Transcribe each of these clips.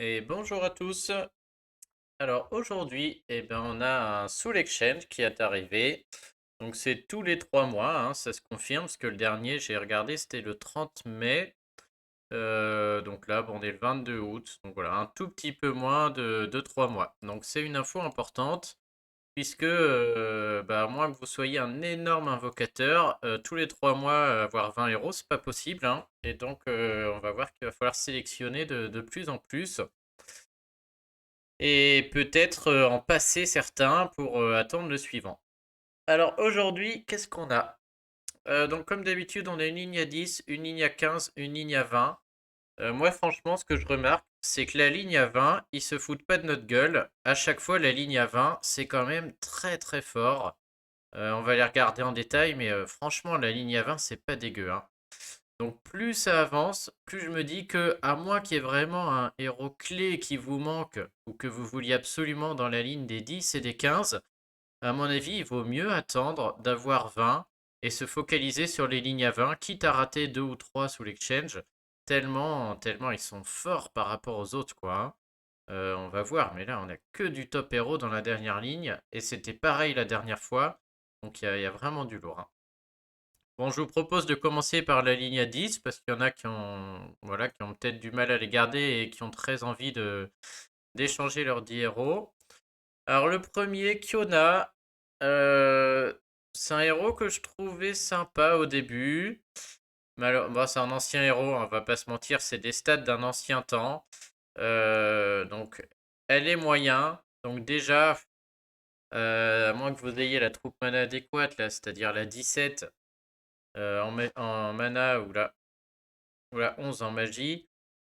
Et bonjour à tous. Alors aujourd'hui, on a un Soul Exchange qui est arrivé. Donc c'est tous les 3 mois, hein, ça se confirme, parce que le dernier, j'ai regardé, c'était le 30 mai. Donc là, bon, on est le 22 août. Donc voilà, un tout petit peu moins de 3 mois. Donc c'est une info importante, puisque à moins que vous soyez un énorme invocateur, tous les 3 mois, avoir 20 euros, c'est pas possible, hein. Et donc on va voir qu'il va falloir sélectionner de plus en plus et peut-être en passer certains pour attendre le suivant. Alors aujourd'hui, qu'est-ce qu'on a? Donc comme d'habitude, on a une ligne à 10, une ligne à 15, une ligne à 20. Moi franchement, ce que je remarque, c'est que la ligne à 20, ils se foutent pas de notre gueule. À chaque fois, la ligne à 20, c'est quand même très très fort. On va les regarder en détail, mais franchement, la ligne à 20, c'est pas dégueu, hein. Donc plus ça avance, plus je me dis que, à moins qu'il y ait vraiment un héros clé qui vous manque, ou que vous vouliez absolument dans la ligne des 10 et des 15, à mon avis, il vaut mieux attendre d'avoir 20 et se focaliser sur les lignes à 20, quitte à rater 2 ou 3 sous l'exchange, tellement ils sont forts par rapport aux autres, quoi, hein. On va voir, mais là, on a que du top héros dans la dernière ligne, et c'était pareil la dernière fois, donc il y a vraiment du lourd, hein. Bon, je vous propose de commencer par la ligne à 10 parce qu'il y en a qui ont, voilà, qui ont peut-être du mal à les garder et qui ont très envie d'échanger leurs 10 héros. Alors, le premier, Kiona, euh, c'est un héros que je trouvais sympa au début. Mais alors, bon, c'est un ancien héros, on va pas se mentir, c'est des stats d'un ancien temps. Donc, elle est moyen. Donc, déjà, à moins que vous ayez la troupe mana adéquate, là, c'est-à-dire la 17 en mana ou la 11 en magie,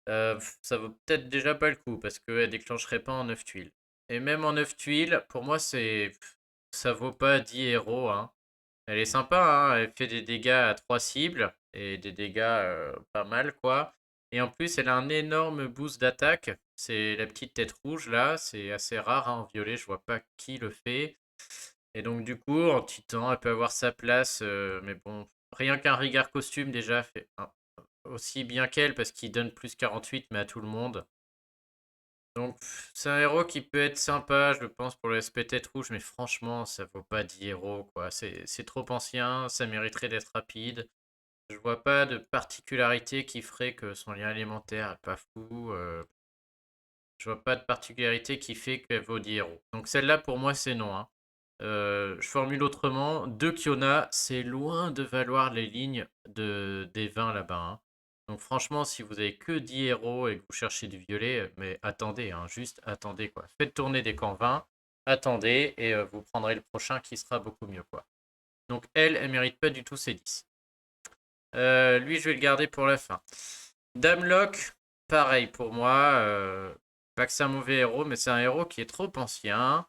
ça vaut peut-être déjà pas le coup parce qu'elle déclencherait pas en 9 tuiles. Et même en 9 tuiles, pour moi, ça vaut pas 10 héros, hein. Elle est sympa, hein, elle fait des dégâts à 3 cibles et des dégâts pas mal, quoi. Et en plus, elle a un énorme boost d'attaque. C'est la petite tête rouge là, c'est assez rare, hein, en violet, je vois pas qui le fait. Et donc, du coup, en titan, elle peut avoir sa place, mais bon, rien qu'un Rigard costume déjà fait aussi bien qu'elle parce qu'il donne plus 48 mais à tout le monde. Donc c'est un héros qui peut être sympa, je pense, pour l'aspect tête rouge, mais franchement, ça vaut pas 10 héros, quoi. C'est trop ancien, ça mériterait d'être rapide. Je vois pas de particularité qui ferait que son lien élémentaire est pas fou. Je vois pas de particularité qui fait qu'elle vaut 10 héros. Donc celle-là, pour moi, c'est non, hein. Je formule autrement. 2 Kiona, c'est loin de valoir les lignes des 20 là-bas, hein. Donc franchement, si vous avez que 10 héros et que vous cherchez du violet, mais attendez, hein, juste attendez, quoi. Faites tourner des camps 20, attendez, et vous prendrez le prochain qui sera beaucoup mieux, quoi. Donc elle mérite pas du tout ses 10. Lui, je vais le garder pour la fin. Damelock, pareil pour moi. Pas que c'est un mauvais héros, mais c'est un héros qui est trop ancien.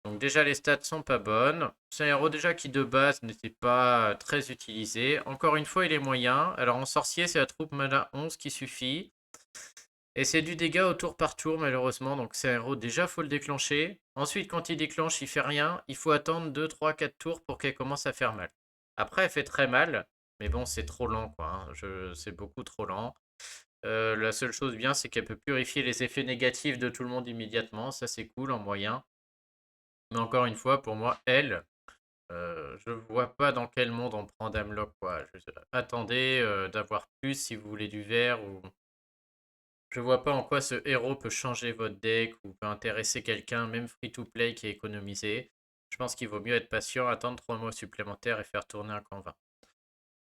Donc déjà, les stats sont pas bonnes. C'est un héros déjà qui de base n'était pas très utilisé. Encore une fois, il est moyen. Alors en sorcier, c'est la troupe mana 11 qui suffit. Et c'est du dégât au tour par tour, malheureusement. Donc c'est un héros, déjà, faut le déclencher. Ensuite, quand il déclenche, il fait rien. Il faut attendre 2, 3, 4 tours pour qu'elle commence à faire mal. Après, elle fait très mal. Mais bon, c'est trop lent, quoi, hein. C'est beaucoup trop lent. La seule chose bien, c'est qu'elle peut purifier les effets négatifs de tout le monde immédiatement. Ça, c'est cool en moyen. Mais encore une fois, pour moi, elle, je vois pas dans quel monde on prend Damelock, quoi. Attendez d'avoir plus si vous voulez du vert ou je vois pas en quoi ce héros peut changer votre deck ou peut intéresser quelqu'un, même free to play qui est économisé. Je pense qu'il vaut mieux être patient, attendre 3 mois supplémentaires et faire tourner un camp 20.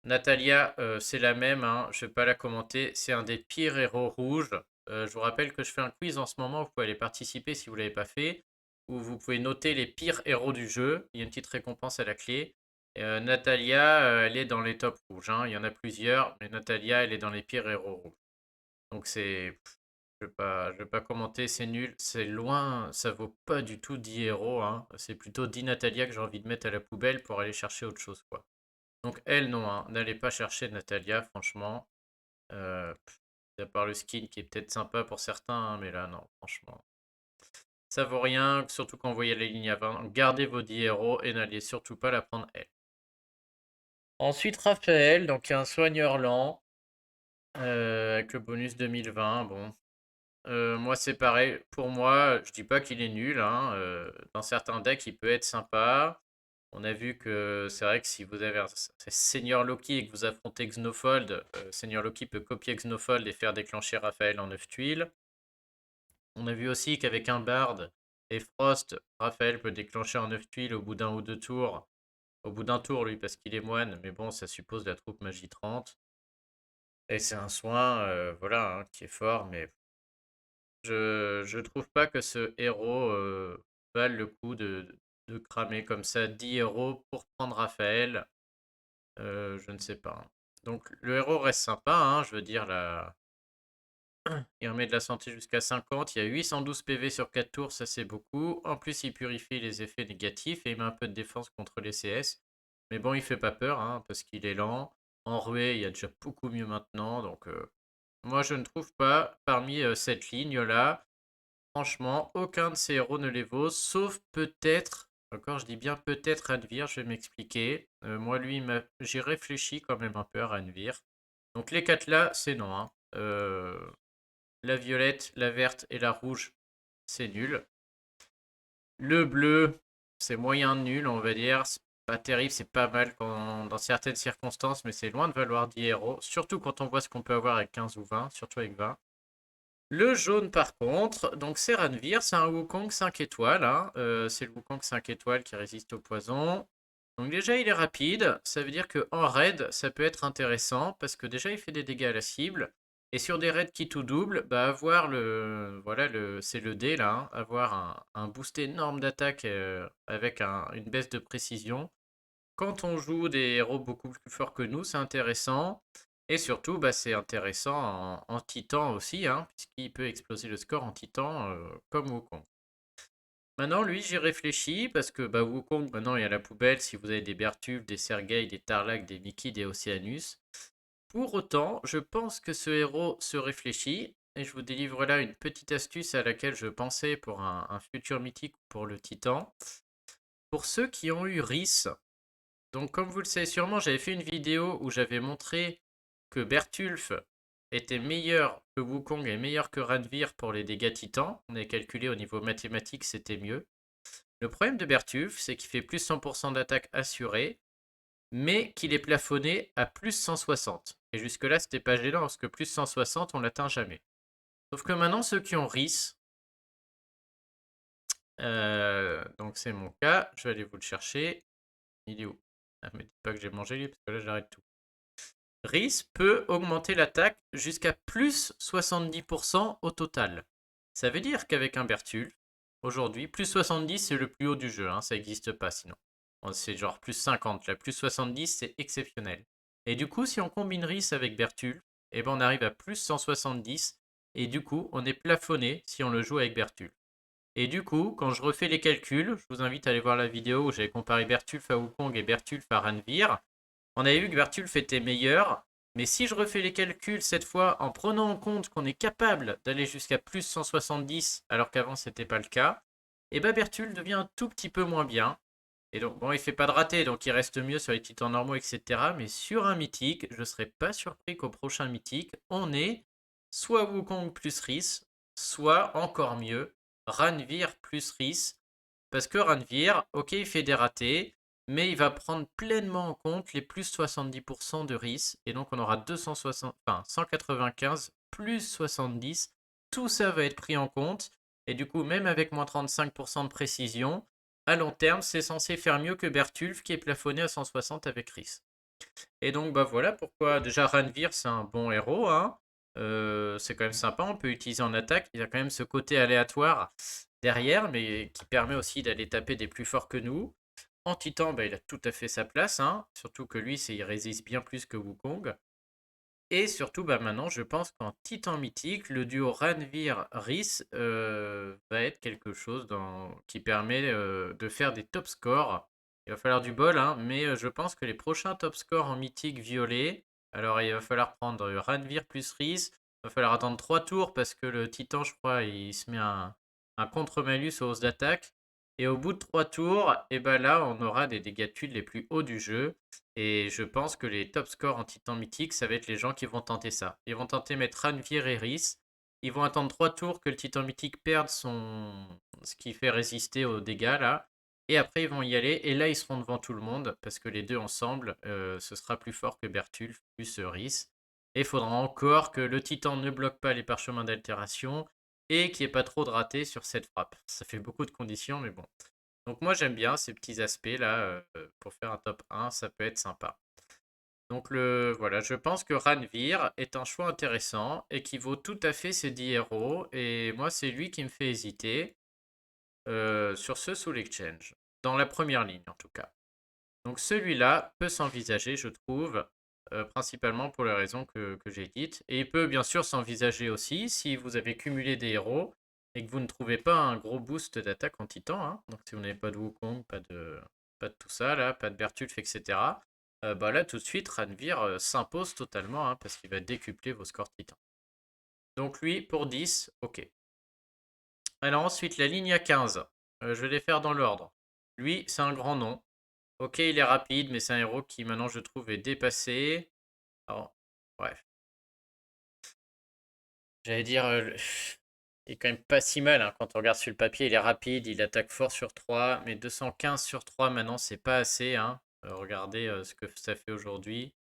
Natalia, c'est la même, hein, je vais pas la commenter. C'est un des pires héros rouges. Je vous rappelle que je fais un quiz en ce moment, vous pouvez aller participer si vous ne l'avez pas fait, où vous pouvez noter les pires héros du jeu. Il y a une petite récompense à la clé. Natalia, elle est dans les tops rouges, hein. Il y en a plusieurs, mais Natalia, elle est dans les pires héros rouges. Donc je vais pas commenter, c'est nul, c'est loin, ça vaut pas du tout 10 héros, hein. C'est plutôt 10 Natalia que j'ai envie de mettre à la poubelle pour aller chercher autre chose, quoi. Donc elle, non, hein. N'allez pas chercher Natalia, franchement. À part le skin qui est peut-être sympa pour certains, hein, mais là, non, franchement. Ça vaut rien, surtout quand vous voyez la ligne à 20. Gardez vos 10 héros et n'allez surtout pas la prendre elle. Ensuite, Raphaël, donc un soigneur lent, avec le bonus 2020, bon. Moi, c'est pareil. Pour moi, je dis pas qu'il est nul, hein. Dans certains decks, il peut être sympa. On a vu que c'est vrai que si vous avez un Seigneur Loki et que vous affrontez Xenofold, Seigneur Loki peut copier Xenofold et faire déclencher Raphaël en 9 tuiles. On a vu aussi qu'avec un Bard et Frost, Raphaël peut déclencher en 9 tuiles au bout d'un ou deux tours. Au bout d'un tour, lui, parce qu'il est moine, mais bon, ça suppose la troupe magie 30. Et c'est un soin, voilà, hein, qui est fort, mais je trouve pas que ce héros vale le coup de cramer comme ça 10 héros pour prendre Raphaël. Je ne sais pas, hein. Donc le héros reste sympa, hein, je veux dire, là, il remet de la santé jusqu'à 50, il y a 812 PV sur 4 tours, ça c'est beaucoup. En plus, il purifie les effets négatifs et il met un peu de défense contre les CS. Mais bon, il fait pas peur, hein, parce qu'il est lent. En ruée, il y a déjà beaucoup mieux maintenant, donc moi je ne trouve pas, parmi cette ligne-là, franchement, aucun de ces héros ne les vaut, sauf peut-être, encore je dis bien peut-être Ranvir, je vais m'expliquer. Moi, lui, j'ai réfléchi quand même un peu à Ranvir. Donc les quatre là, c'est non, hein. La violette, la verte et la rouge, c'est nul. Le bleu, c'est moyen nul, on va dire. C'est pas terrible, c'est pas mal dans certaines circonstances, mais c'est loin de valoir 10 héros. Surtout quand on voit ce qu'on peut avoir avec 15 ou 20, surtout avec 20. Le jaune, par contre, donc c'est Ranvir, c'est un Wukong 5 étoiles, hein. C'est le Wukong 5 étoiles qui résiste au poison. Donc déjà, il est rapide, ça veut dire qu'en raid, ça peut être intéressant, parce que déjà, il fait des dégâts à la cible. Et sur des raids qui tout double, bah avoir voilà, c'est le D là, hein, avoir un boost énorme d'attaque avec une baisse de précision. Quand on joue des héros beaucoup plus forts que nous, c'est intéressant. Et surtout, bah, c'est intéressant en titan aussi, hein, puisqu'il peut exploser le score en titan comme Wukong. Maintenant, lui, j'y réfléchis parce que bah, Wukong, maintenant, il y a la poubelle. Si vous avez des Bertulf, des Sergei, des Tarlac, des Mickey, des Oceanus. Pour autant, je pense que ce héros se réfléchit. Et je vous délivre là une petite astuce à laquelle je pensais pour un futur mythique pour le titan. Pour ceux qui ont eu Rhys, donc, comme vous le savez sûrement, j'avais fait une vidéo où j'avais montré que Bertulf était meilleur que Wukong et meilleur que Ranvir pour les dégâts titans. On a calculé au niveau mathématique, c'était mieux. Le problème de Bertulf, c'est qu'il fait plus 100% d'attaque assurée, mais qu'il est plafonné à plus 160. Et jusque-là, c'était pas gênant parce que plus 160, on l'atteint jamais. Sauf que maintenant, ceux qui ont Rhys, donc c'est mon cas, je vais aller vous le chercher. Il est où? Ah, me dites pas que j'ai mangé lui, parce que là, j'arrête tout. Rhys peut augmenter l'attaque jusqu'à plus 70% au total. Ça veut dire qu'avec un Bertulf, aujourd'hui, plus 70 c'est le plus haut du jeu, hein, ça n'existe pas sinon. C'est genre plus 50, là, plus 70 c'est exceptionnel. Et du coup, si on combine Rhys avec Bertulf, eh ben on arrive à plus 170, et du coup, on est plafonné si on le joue avec Bertulf. Et du coup, quand je refais les calculs, je vous invite à aller voir la vidéo où j'avais comparé Bertulf à Wukong et Bertulf à Ranvir. On avait vu que Bertulf était meilleur, mais si je refais les calculs cette fois en prenant en compte qu'on est capable d'aller jusqu'à plus 170 alors qu'avant c'était pas le cas, et ben Bertulf devient un tout petit peu moins bien. Et donc bon, il fait pas de raté, donc il reste mieux sur les titans normaux, etc. Mais sur un mythique, je serais pas surpris qu'au prochain mythique, on ait soit Wukong plus Rhys, soit encore mieux, Ranvir plus Rhys. Parce que Ranvir, ok, il fait des ratés, mais il va prendre pleinement en compte les plus 70% de Rhys. Et donc on aura 260, enfin, 195 plus 70. Tout ça va être pris en compte. Et du coup, même avec moins 35% de précision, à long terme, c'est censé faire mieux que Bertulf qui est plafonné à 160 avec Rhys. Et donc bah voilà pourquoi déjà Ranvir c'est un bon héros, hein. C'est quand même sympa, on peut l'utiliser en attaque. Il a quand même ce côté aléatoire derrière, mais qui permet aussi d'aller taper des plus forts que nous. En Titan, bah, il a tout à fait sa place, hein. Surtout que lui, il résiste bien plus que Wukong. Et surtout, bah, maintenant, je pense qu'en Titan mythique, le duo Ranvir-Rhys va être quelque chose qui permet de faire des top scores. Il va falloir du bol, hein, mais je pense que les prochains top scores en mythique violet, alors il va falloir prendre Ranvir plus Rhys. Il va falloir attendre 3 tours parce que le Titan, je crois, il se met un contre-malus aux hausses d'attaque. Et au bout de 3 tours, et ben là, on aura des dégâts de tuiles les plus hauts du jeu. Et je pense que les top scores en titan mythique, ça va être les gens qui vont tenter ça. Ils vont tenter mettre Ranvir et Rhys. Ils vont attendre 3 tours que le titan mythique perde ce qui fait résister aux dégâts là. Et après ils vont y aller. Et là ils seront devant tout le monde. Parce que les deux ensemble, ce sera plus fort que Bertulf plus Rhys. Et il faudra encore que le titan ne bloque pas les parchemins d'altération. Et qu'il n'y ait pas trop de ratés sur cette frappe. Ça fait beaucoup de conditions mais bon. Donc moi j'aime bien ces petits aspects là. Pour faire un top 1, ça peut être sympa. Donc voilà, je pense que Ranvir est un choix intéressant et qui vaut tout à fait ses 10 héros. Et moi, c'est lui qui me fait hésiter sur ce Soul Exchange. Dans la première ligne, en tout cas. Donc celui-là peut s'envisager, je trouve, principalement pour les raisons que j'ai dites. Et il peut bien sûr s'envisager aussi si vous avez cumulé des héros et que vous ne trouvez pas un gros boost d'attaque en titan. Hein. Donc si vous n'avez pas de Wukong, pas de tout ça, là, pas de Bertulf, etc. Bah là, tout de suite, Ranvir s'impose totalement hein, parce qu'il va décupler vos scores titans. Donc lui, pour 10, ok. Alors ensuite, la ligne à 15. Je vais les faire dans l'ordre. Lui, c'est un grand nom. Ok, il est rapide, mais c'est un héros qui maintenant, je trouve, est dépassé. Alors, bref. J'allais dire, il est quand même pas si mal hein, quand on regarde sur le papier. Il est rapide, il attaque fort sur 3, mais 215 sur 3 maintenant, c'est pas assez. Hein. Regardez ce que ça fait aujourd'hui.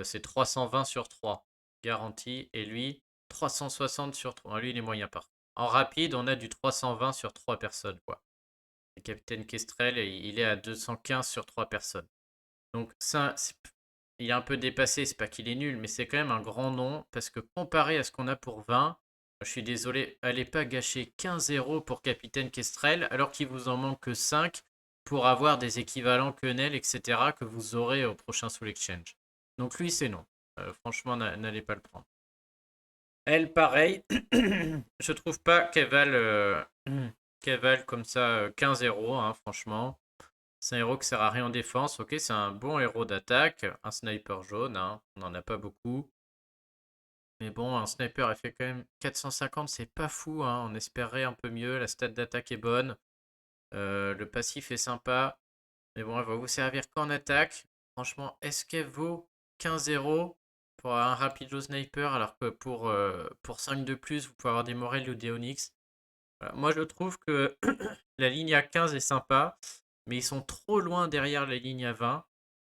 C'est 320 sur 3, garanti. Et lui, 360 sur 3. Lui, il est moyen par. En rapide, on a du 320 sur 3 personnes. Quoi. Le capitaine Kestrel, il est à 215 sur 3 personnes. Donc ça, il est un peu dépassé, c'est pas qu'il est nul, mais c'est quand même un grand nom, parce que comparé à ce qu'on a pour 20, je suis désolé, allez pas gâcher 15 euros pour Capitaine Kestrel, alors qu'il vous en manque que 5 pour avoir des équivalents quenelles, etc., que vous aurez au prochain Soul Exchange. Donc lui, c'est non. Franchement, n'allez pas le prendre. Elle, pareil, je trouve pas qu'elle vale comme ça 15 euros, hein, franchement. C'est un héros qui sert à rien en défense. Ok, c'est un bon héros d'attaque. Un sniper jaune, hein. On n'en a pas beaucoup. Mais bon, un sniper, elle fait quand même 450, c'est pas fou. Hein. On espérait un peu mieux. La stat d'attaque est bonne. Le passif est sympa. Mais bon, elle va vous servir qu'en attaque. Franchement, est-ce qu'elle vaut 15 euros pour un rapido sniper alors que pour 5 de plus, vous pouvez avoir des Morel ou des Onyx. Voilà. Moi, je trouve que la ligne à 15 est sympa, mais ils sont trop loin derrière la ligne à 20.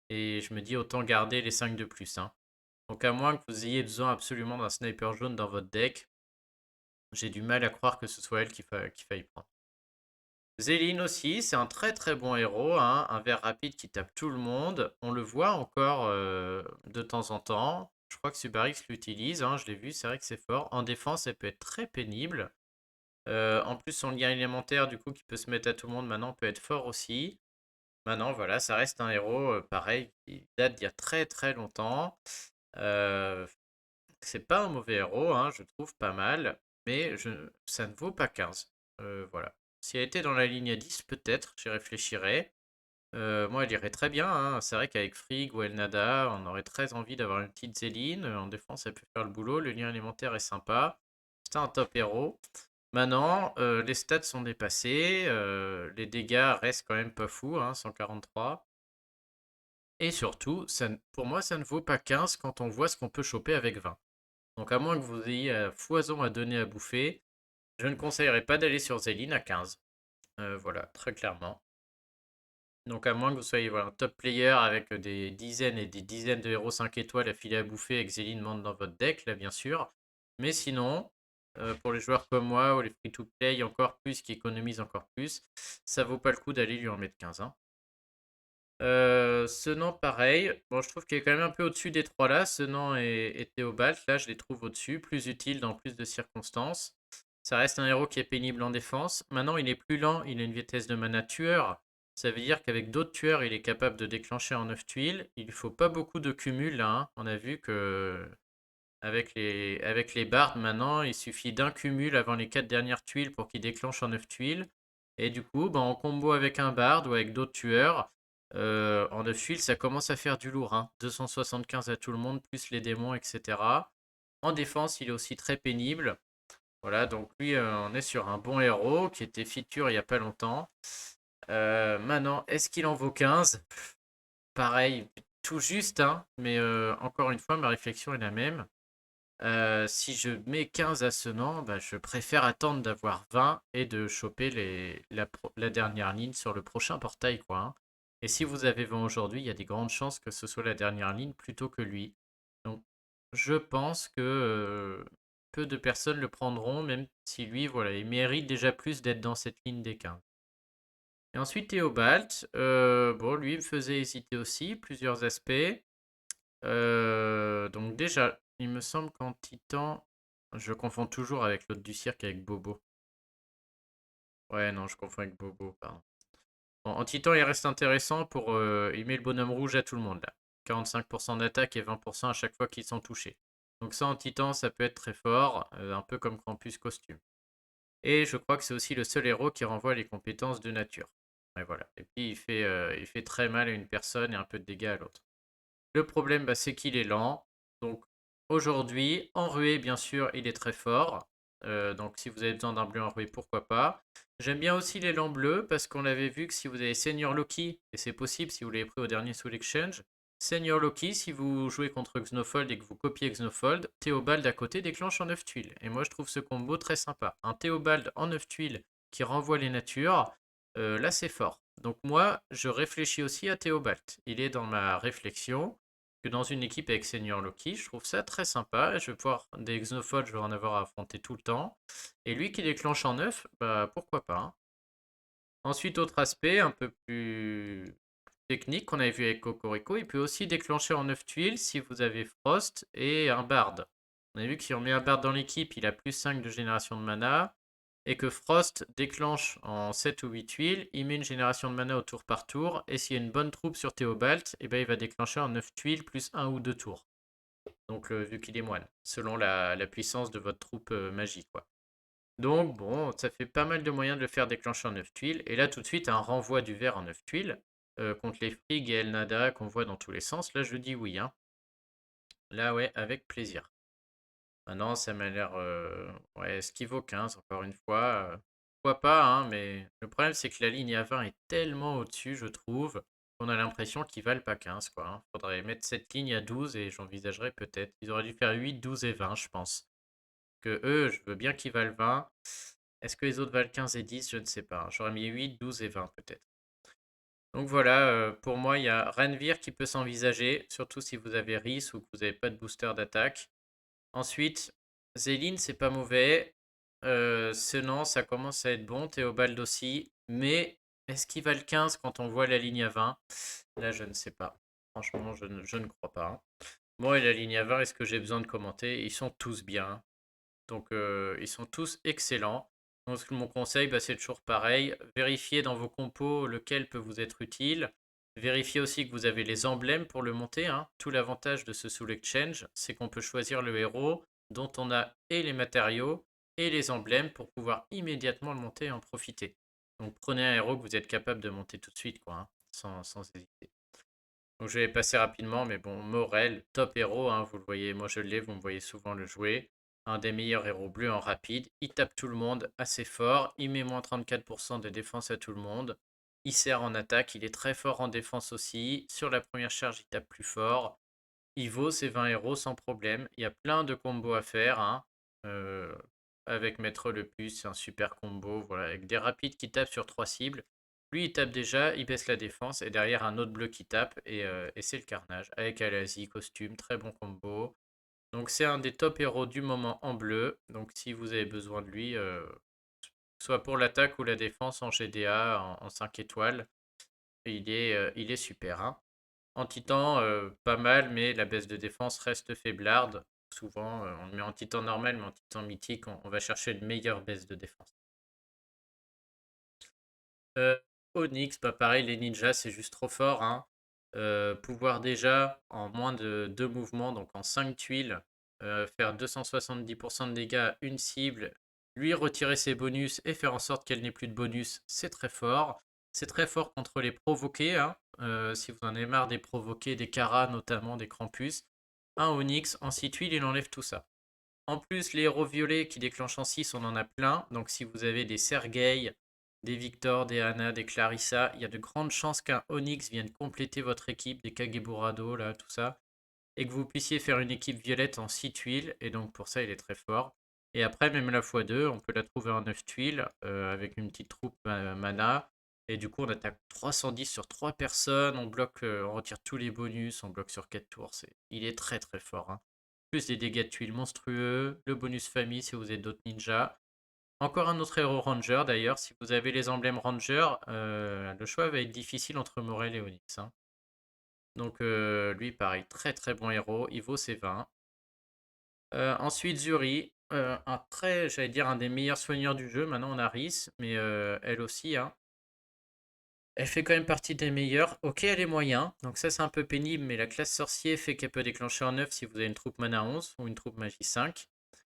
Et je me dis autant garder les 5 de plus. Hein. Donc à moins que vous ayez besoin absolument d'un sniper jaune dans votre deck, j'ai du mal à croire que ce soit elle qu'il faille prendre. Zéline aussi, c'est un très très bon héros, hein, un ver rapide qui tape tout le monde. On le voit encore de temps en temps. Je crois que Subarix l'utilise, hein, je l'ai vu, c'est vrai que c'est fort. En défense, elle peut être très pénible. En plus, son lien élémentaire, du coup, qui peut se mettre à tout le monde maintenant, peut être fort aussi. Maintenant, voilà, ça reste un héros pareil, qui date d'il y a très très longtemps. Euh, c'est pas un mauvais héros, hein, je trouve pas mal, mais ça ne vaut pas 15. Voilà. Si elle était dans la ligne à 10, peut-être, j'y réfléchirais. Moi, elle irait très bien. Hein. C'est vrai qu'avec Frigg ou Elnada, on aurait très envie d'avoir une petite Zéline. En défense, elle peut faire le boulot. Le lien élémentaire est sympa. C'est un top héros. Maintenant, les stats sont dépassés. Les dégâts restent quand même pas fous, hein, 143. Et surtout, pour moi, ça ne vaut pas 15 quand on voit ce qu'on peut choper avec 20. Donc à moins que vous ayez foison à donner à bouffer, je ne conseillerais pas d'aller sur Zéline à 15. Voilà, très clairement. Donc à moins que vous soyez voilà, un top player avec des dizaines et des dizaines de héros 5 étoiles à filer à bouffer et que Zéline monte dans votre deck, là bien sûr. Mais sinon, pour les joueurs comme moi ou les free-to-play encore plus, qui économisent encore plus, ça vaut pas le coup d'aller lui en mettre 15. Hein. Senan, pareil. Bon, je trouve qu'il est quand même un peu au-dessus des trois là. Senan et Théobald, là, je les trouve au-dessus, plus utiles dans plus de circonstances. Ça reste un héros qui est pénible en défense. Maintenant, il est plus lent, il a une vitesse de mana tueur. Ça veut dire qu'avec d'autres tueurs, il est capable de déclencher en 9 tuiles. Il ne faut pas beaucoup de cumul là. Hein. On a vu que avec les bardes, maintenant, il suffit d'un cumul avant les 4 dernières tuiles pour qu'il déclenche en 9 tuiles. Et du coup, en combo avec un bard ou avec d'autres tueurs, en 9 tuiles, ça commence à faire du lourd. Hein. 275 à tout le monde, plus les démons, etc. En défense, il est aussi très pénible. Voilà, donc lui, on est sur un bon héros qui était feature il n'y a pas longtemps. Maintenant, est-ce qu'il en vaut 15? Pareil, tout juste, hein, mais encore une fois, ma réflexion est la même. Si je mets 15 assonants, bah, je préfère attendre d'avoir 20 et de choper la dernière ligne sur le prochain portail, quoi, hein. Et si vous avez 20 aujourd'hui, il y a des grandes chances que ce soit la dernière ligne plutôt que lui. Donc, je pense que peu de personnes le prendront, même si lui, voilà, il mérite déjà plus d'être dans cette ligne des 15. Et ensuite, Théobald, bon, lui, il me faisait hésiter aussi, plusieurs aspects. Donc déjà, il me semble qu'en Titan, je confonds toujours avec l'autre du cirque avec Bobo. Ouais, non, je confonds avec Bobo, pardon. Bon, en Titan, il reste intéressant pour... il met le bonhomme rouge à tout le monde, là. 45% d'attaque et 20% à chaque fois qu'ils sont touchés. Donc ça, en Titan, ça peut être très fort, un peu comme Krampus costume. Et je crois que c'est aussi le seul héros qui renvoie les compétences de nature. Et voilà. Et puis, il fait très mal à une personne et un peu de dégâts à l'autre. Le problème, bah, c'est qu'il est lent. Donc aujourd'hui, enrué, bien sûr, il est très fort. Donc si vous avez besoin d'un bleu enrué, pourquoi pas. J'aime bien aussi l'élan bleu parce qu'on avait vu que si vous avez Senior Loki, et c'est possible si vous l'avez pris au dernier Soul Exchange, Senior Loki, si vous jouez contre Xenofold et que vous copiez Xenofold, Théobald à côté déclenche en 9 tuiles. Et moi je trouve ce combo très sympa. Un Théobald en 9 tuiles qui renvoie les natures, là c'est fort. Donc moi je réfléchis aussi à Théobald. Il est dans ma réflexion que dans une équipe avec Senior Loki, je trouve ça très sympa. Je vais pouvoir des Xenofolds, je vais en avoir à affronter tout le temps. Et lui qui déclenche en 9, bah pourquoi pas, hein. Ensuite, autre aspect un peu plus technique qu'on avait vu avec Cocorico, il peut aussi déclencher en 9 tuiles si vous avez Frost et un Bard. On a vu que si on met un Bard dans l'équipe, il a plus 5 de génération de mana. Et que Frost déclenche en 7 ou 8 tuiles, il met une génération de mana au tour par tour. Et s'il y a une bonne troupe sur Théobald, eh ben, il va déclencher en 9 tuiles plus un ou 2 tours. Donc vu qu'il est moine, selon la puissance de votre troupe magique, quoi. Donc bon, ça fait pas mal de moyens de le faire déclencher en 9 tuiles. Et là, tout de suite, un renvoi du verre en 9 tuiles contre les Frigg et Elnada qu'on voit dans tous les sens. Là, je dis oui, hein. Là, ouais, avec plaisir. Maintenant, ça m'a l'air... ouais, ce qui vaut 15, encore une fois. Pourquoi pas, hein, mais le problème, c'est que la ligne à 20 est tellement au-dessus, je trouve, qu'on a l'impression qu'ils valent pas 15, quoi, hein. Faudrait mettre cette ligne à 12 et j'envisagerais peut-être. Ils auraient dû faire 8, 12 et 20, je pense. Que eux, je veux bien qu'ils valent 20. Est-ce que les autres valent 15 et 10? Je ne sais pas, hein. J'aurais mis 8, 12 et 20 peut-être. Donc voilà, pour moi, il y a Renvir qui peut s'envisager, surtout si vous avez Rhys ou que vous n'avez pas de booster d'attaque. Ensuite, Zéline, c'est pas mauvais. Senan, ça commence à être bon. Théobald aussi. Mais est-ce qu'il va le 15 quand on voit la ligne à 20? Là, je ne sais pas. Franchement, je ne crois pas, hein. Moi et la ligne à 20, est-ce que j'ai besoin de commenter? Ils sont tous bien, hein. Donc, ils sont tous excellents. Donc, mon conseil, bah, c'est toujours pareil. Vérifiez dans vos compos lequel peut vous être utile. Vérifiez aussi que vous avez les emblèmes pour le monter, hein. Tout l'avantage de ce Soul Exchange, c'est qu'on peut choisir le héros dont on a et les matériaux et les emblèmes pour pouvoir immédiatement le monter et en profiter. Donc prenez un héros que vous êtes capable de monter tout de suite, quoi, hein, sans hésiter. Donc je vais passer rapidement, mais bon, Morel, top héros, hein, vous le voyez, moi je l'ai, vous me voyez souvent le jouer. Un des meilleurs héros bleus en rapide. Il tape tout le monde assez fort. Il met moins 34% de défense à tout le monde. Il sert en attaque. Il est très fort en défense aussi. Sur la première charge, il tape plus fort. Il vaut ses 20 euros sans problème. Il y a plein de combos à faire, hein. Euh, avec Maître le Puce, c'est un super combo. Voilà, avec des rapides qui tapent sur 3 cibles. Lui, il tape déjà, il baisse la défense, et derrière un autre bleu qui tape, et c'est le carnage. Avec Alazi, costume, très bon combo. Donc c'est un des top héros du moment en bleu. Donc si vous avez besoin de lui, soit pour l'attaque ou la défense en GDA, en 5 étoiles, il est super, hein. En titan, pas mal, mais la baisse de défense reste faiblarde. Souvent, on le met en titan normal, mais en titan mythique, on va chercher une meilleure baisse de défense. Euh, Onyx, pas pareil, les ninjas, c'est juste trop fort, hein. Pouvoir déjà, en moins de 2 mouvements, donc en 5 tuiles, faire 270% de dégâts à une cible, lui retirer ses bonus et faire en sorte qu'elle n'ait plus de bonus, c'est très fort. C'est très fort contre les provoqués, hein. Si vous en avez marre des provoqués, des Kara notamment, des Krampus. Un Onyx, en 6 tuiles, il enlève tout ça. En plus, les héros violets qui déclenchent en 6, on en a plein. Donc si vous avez des Sergei, des Victor, des Anna, des Clarissa, il y a de grandes chances qu'un Onyx vienne compléter votre équipe, des Kageburado, là, tout ça. et que vous puissiez faire une équipe violette en 6 tuiles, et donc pour ça il est très fort. Et après, même la x2, on peut la trouver en 9 tuiles avec une petite troupe mana. Et du coup, on attaque 310 sur 3 personnes, on bloque, on retire tous les bonus, on bloque sur 4 tours. Il est très très fort, hein. Plus des dégâts de tuiles monstrueux, le bonus famille si vous êtes d'autres ninjas. Encore un autre héros ranger d'ailleurs, si vous avez les emblèmes ranger, le choix va être difficile entre Morel et Onyx, hein. Donc lui pareil, très très bon héros, il vaut ses 20. Ensuite Zuri, j'allais dire un des meilleurs soigneurs du jeu, maintenant on a Rhys, mais elle aussi, hein. Elle fait quand même partie des meilleures. Ok, elle est moyen, donc ça c'est un peu pénible, mais la classe sorcier fait qu'elle peut déclencher en 9 si vous avez une troupe mana 11 ou une troupe magie 5.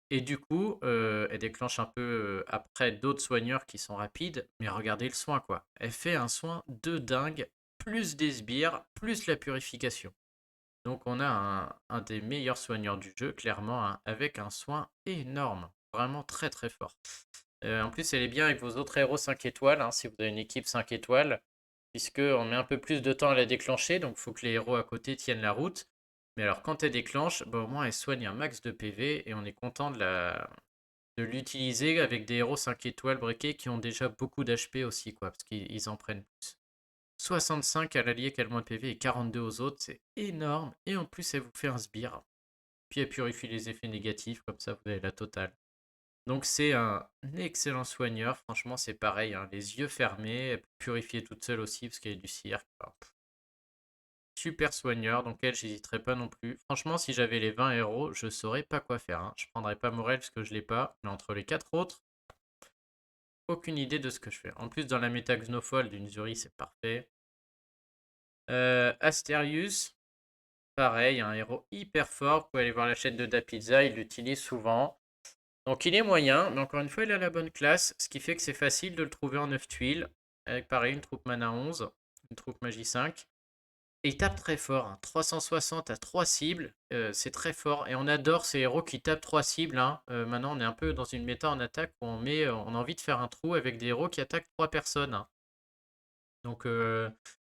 Et du coup, elle déclenche un peu après d'autres soigneurs qui sont rapides, mais regardez le soin quoi. Elle fait un soin de dingue, plus des sbires, plus la purification. Donc on a un des meilleurs soigneurs du jeu, clairement, hein, avec un soin énorme. Vraiment très très fort. En plus, elle est bien avec vos autres héros 5 étoiles, hein, si vous avez une équipe 5 étoiles, puisqu'on met un peu plus de temps à la déclencher, donc il faut que les héros à côté tiennent la route. Mais alors quand elle déclenche, bah, au moins elle soigne un max de PV et on est content de l'utiliser avec des héros 5 étoiles briqués qui ont déjà beaucoup d'HP aussi, quoi, parce qu'ils en prennent plus. 65 à l'allié qui a le moins de PV et 42 aux autres, c'est énorme. Et en plus, elle vous fait un sbire. Puis elle purifie les effets négatifs, comme ça vous avez la totale. Donc c'est un excellent soigneur, franchement c'est pareil, hein, les yeux fermés, elle peut purifier toute seule aussi parce qu'elle est du cirque. Enfin, super soigneur, donc elle j'hésiterai pas non plus. Franchement si j'avais les 20 héros, je saurais pas quoi faire, hein. Je prendrais pas Morel parce que je l'ai pas, mais entre les 4 autres, aucune idée de ce que je fais. En plus dans la méta Xenophol d'une Zuri c'est parfait. Asterius, pareil, un héros hyper fort. Vous pouvez aller voir la chaîne de Dapizza, il l'utilise souvent. Donc il est moyen, mais encore une fois, il a la bonne classe, ce qui fait que c'est facile de le trouver en 9 tuiles. Avec pareil, une troupe mana 11, une troupe magie 5. Et il tape très fort, hein, 360 à 3 cibles, c'est très fort. Et on adore ces héros qui tapent 3 cibles, hein. Maintenant, on est un peu dans une méta en attaque où on a envie de faire un trou avec des héros qui attaquent 3 personnes, hein. Donc,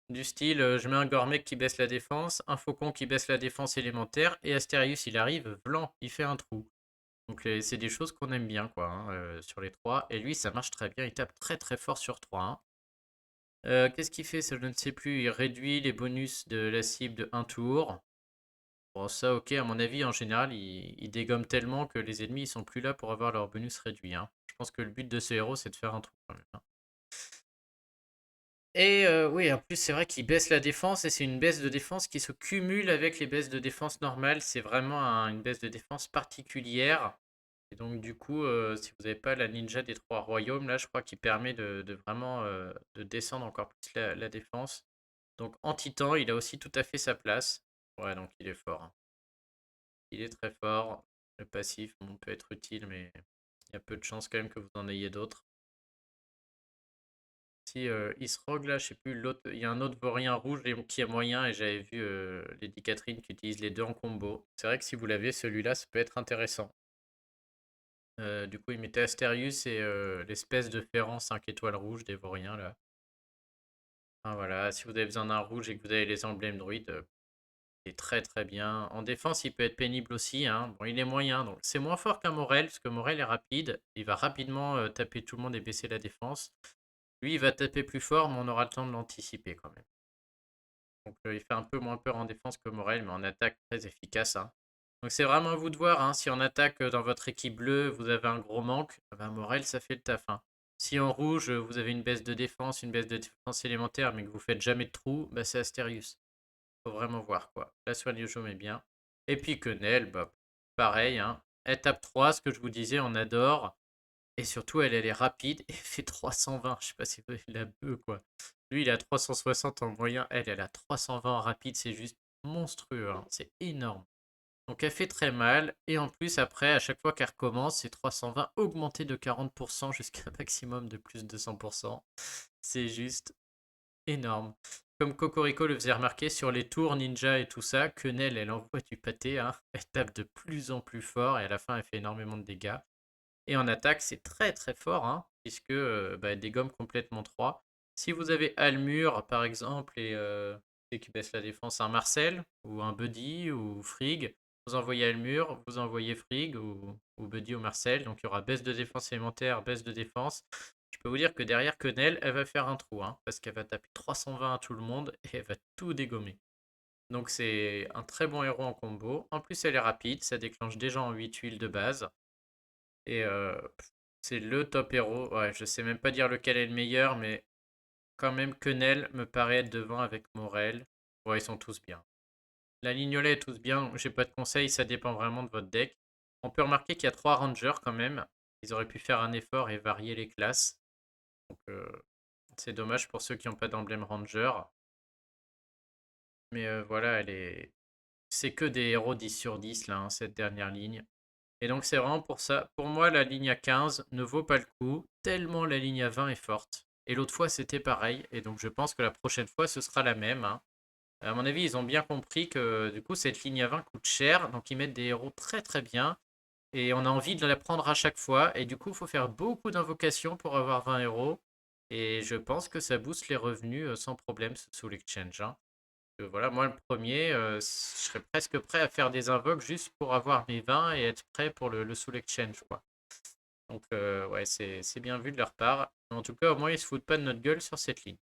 du style, je mets un Gormek qui baisse la défense, un Faucon qui baisse la défense élémentaire, et Asterius, il arrive, blanc, il fait un trou. Donc, c'est des choses qu'on aime bien, quoi, hein, sur les 3. Et lui, ça marche très bien, il tape très très fort sur 3, hein. Qu'est-ce qu'il fait? Ça, je ne sais plus. Il réduit les bonus de la cible de 1 tour. Bon, ça, ok, à mon avis, en général, il dégomme tellement que les ennemis, ils sont plus là pour avoir leur bonus réduit, hein. Je pense que le but de ce héros, c'est de faire un trou quand même, hein. Et oui, en plus, c'est vrai qu'il baisse la défense et c'est une baisse de défense qui se cumule avec les baisses de défense normales. C'est vraiment une baisse de défense particulière. Et donc, du coup, si vous n'avez pas la ninja des 3 royaumes, là, je crois qu'il permet de vraiment de descendre encore plus la défense. Donc, en titan, il a aussi tout à fait sa place. Ouais, donc il est fort, hein. Il est très fort. Le passif, bon, peut être utile, mais il y a peu de chances quand même que vous en ayez d'autres. Si Isrog là, je sais plus, l'autre, il y a un autre vaurien rouge qui est moyen et j'avais vu Lady Catherine qui utilise les deux en combo. C'est vrai que si vous l'avez, celui-là, ça peut être intéressant. Du coup, il mettait Asterius et l'espèce de Ferrand 5 étoiles rouges des vauriens là. Enfin, voilà, si vous avez besoin d'un rouge et que vous avez les emblèmes druides, il est très très bien. En défense, il peut être pénible aussi, hein. Bon, il est moyen, donc c'est moins fort qu'un Morel, parce que Morel est rapide. Il va rapidement taper tout le monde et baisser la défense. Lui, il va taper plus fort, mais on aura le temps de l'anticiper quand même. Donc il fait un peu moins peur en défense que Morel, mais en attaque très efficace, hein. Donc c'est vraiment à vous de voir, hein. Si en attaque dans votre équipe bleue, vous avez un gros manque, bah, Morel, ça fait le taf, hein. Si en rouge, vous avez une baisse de défense, une baisse de défense élémentaire, mais que vous faites jamais de trou, bah, c'est Asterius. Faut vraiment voir quoi. La soigne Yojo met bien. Et puis Quenelle, bah, pareil, hein. Étape 3, ce que je vous disais, on adore. Et surtout, elle est rapide et fait 320. Je sais pas si vous avez la bœuf, quoi. Lui, il a 360 en moyen. Elle a 320 en rapide. C'est juste monstrueux, hein. C'est énorme. Donc, elle fait très mal. Et en plus, après, à chaque fois qu'elle recommence, c'est 320 augmenté de 40% jusqu'à un maximum de plus de 100%. C'est juste énorme. Comme Cocorico le faisait remarquer sur les tours ninja et tout ça, Quenelle, elle envoie du pâté, hein. Elle tape de plus en plus fort et à la fin, elle fait énormément de dégâts. Et en attaque, c'est très très fort, hein, puisque bah, elle dégomme complètement 3. Si vous avez Almur, par exemple, et C'est qui baisse la défense? Un Marcel ou un Buddy ou Frigg. Vous envoyez Elmur, vous envoyez Frigg ou Buddy ou Marcel. Donc il y aura baisse de défense élémentaire, baisse de défense. Je peux vous dire que derrière Quenelle, elle va faire un trou, hein, parce qu'elle va taper 320 à tout le monde et elle va tout dégommer. Donc c'est un très bon héros en combo. En plus, elle est rapide, ça déclenche déjà en 8 huiles de base. Et c'est le top héros. Ouais, je sais même pas dire lequel est le meilleur, mais quand même Quenelle me paraît être devant avec Morel. Ouais, ils sont tous bien. La lignolet est tous bien. J'ai pas de conseils, ça dépend vraiment de votre deck. On peut remarquer qu'il y a 3 rangers quand même. Ils auraient pu faire un effort et varier les classes. Donc c'est dommage pour ceux qui n'ont pas d'emblème ranger. Mais voilà, c'est que des héros 10 sur 10 là, hein, cette dernière ligne. Et donc c'est vraiment pour ça. Pour moi, la ligne à 15 ne vaut pas le coup, tellement la ligne à 20 est forte. Et l'autre fois, c'était pareil. Et donc je pense que la prochaine fois, ce sera la même, hein. À mon avis, ils ont bien compris que du coup, cette ligne à 20 coûte cher. Donc ils mettent des héros très très bien. Et on a envie de la prendre à chaque fois. Et du coup, il faut faire beaucoup d'invocations pour avoir 20 héros. Et je pense que ça booste les revenus sans problème sous l'exchange, hein. Voilà, moi le premier, je serais presque prêt à faire des invoques juste pour avoir mes 20 et être prêt pour le Soul Exchange, quoi. Donc ouais, c'est bien vu de leur part. En tout cas, au moins ils se foutent pas de notre gueule sur cette ligne.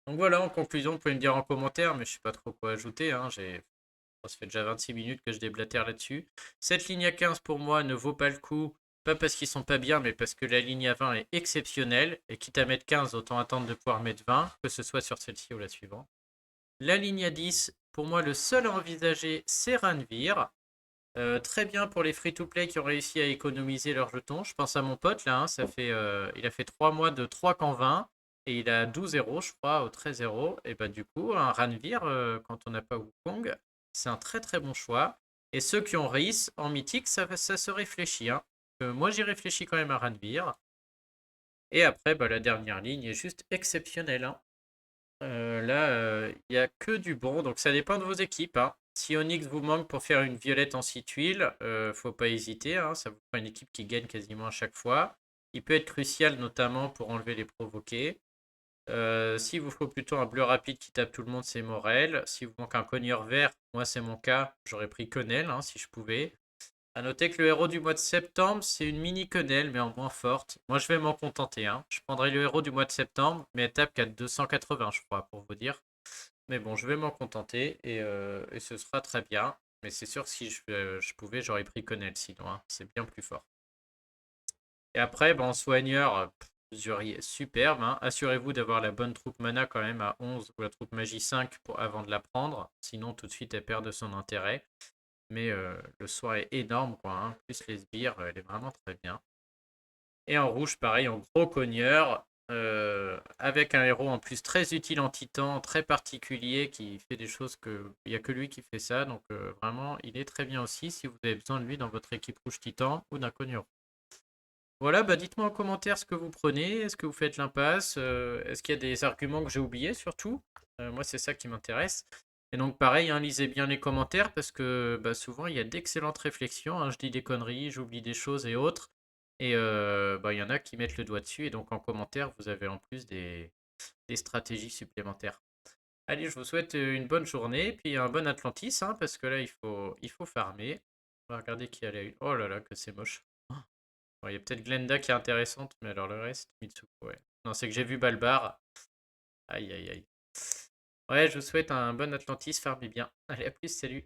Donc voilà, en conclusion, vous pouvez me dire en commentaire, mais je sais pas trop quoi ajouter, hein. Ça fait déjà 26 minutes que je déblatère là-dessus. Cette ligne à 15 pour moi ne vaut pas le coup, pas parce qu'ils sont pas bien, mais parce que la ligne à 20 est exceptionnelle. Et quitte à mettre 15, autant attendre de pouvoir mettre 20, que ce soit sur celle-ci ou la suivante. La ligne à 10, pour moi, le seul à envisager, c'est Ranvir. Très bien pour les free-to-play qui ont réussi à économiser leurs jetons. Je pense à mon pote là, hein, il a fait 3 mois de 3 qu'en 20 et il a 12-0, je crois, au 13-0. Et bah, du coup, un Ranvir, quand on n'a pas Wukong, c'est un très très bon choix. Et ceux qui ont Rhys en mythique, ça se réfléchit, hein. Moi, j'y réfléchis quand même à Ranvir. Et après, bah, la dernière ligne est juste exceptionnelle, hein. Là, il n'y a que du bon, donc ça dépend de vos équipes, hein. Si Onyx vous manque pour faire une violette en 6 tuiles, faut pas hésiter, hein, ça vous fera une équipe qui gagne quasiment à chaque fois. Il peut être crucial notamment pour enlever les provoqués. S'il vous faut plutôt un bleu rapide qui tape tout le monde, c'est Morel. Si vous manque un cogneur vert, moi c'est mon cas, j'aurais pris Quenelle, hein, si je pouvais. À noter que le héros du mois de septembre, c'est une mini quenelle, mais en moins forte. Moi, je vais m'en contenter, hein. Je prendrai le héros du mois de septembre, mais elle tape qu'à 280, je crois, pour vous dire. Mais bon, je vais m'en contenter et ce sera très bien. Mais c'est sûr que si je pouvais, j'aurais pris quenelle sinon, hein. C'est bien plus fort. Et après, ben, en soigneur, superbe, hein. Assurez-vous d'avoir la bonne troupe mana quand même à 11 ou la troupe magie 5 avant de la prendre. Sinon, tout de suite, elle perd de son intérêt. Mais le soin est énorme, quoi, hein. Plus les sbires, elle est vraiment très bien. Et en rouge, pareil, en gros cogneur, avec un héros en plus très utile en titan, très particulier, qui fait des choses que il n'y a que lui qui fait ça. Donc vraiment, il est très bien aussi si vous avez besoin de lui dans votre équipe rouge titan ou d'un cogneur. Voilà, bah dites-moi en commentaire ce que vous prenez. Est-ce que vous faites l'impasse? Est-ce qu'il y a des arguments que j'ai oubliés surtout? Moi, c'est ça qui m'intéresse. Et donc, pareil, hein, lisez bien les commentaires parce que bah, souvent, il y a d'excellentes réflexions, hein. Je dis des conneries, j'oublie des choses et autres. Et bah, il y en a qui mettent le doigt dessus. Et donc, en commentaire, vous avez en plus des stratégies supplémentaires. Allez, je vous souhaite une bonne journée, puis un bon Atlantis, hein, parce que là, il faut farmer. On va regarder qui a la une. Oh là là, que c'est moche. Bon, il y a peut-être Glenda qui est intéressante, mais alors le reste, Mitsuko, ouais. Non, c'est que j'ai vu Balbar. Aïe, aïe, aïe. Ouais, je vous souhaite un bon Atlantis, farmez bien. Allez, à plus, salut.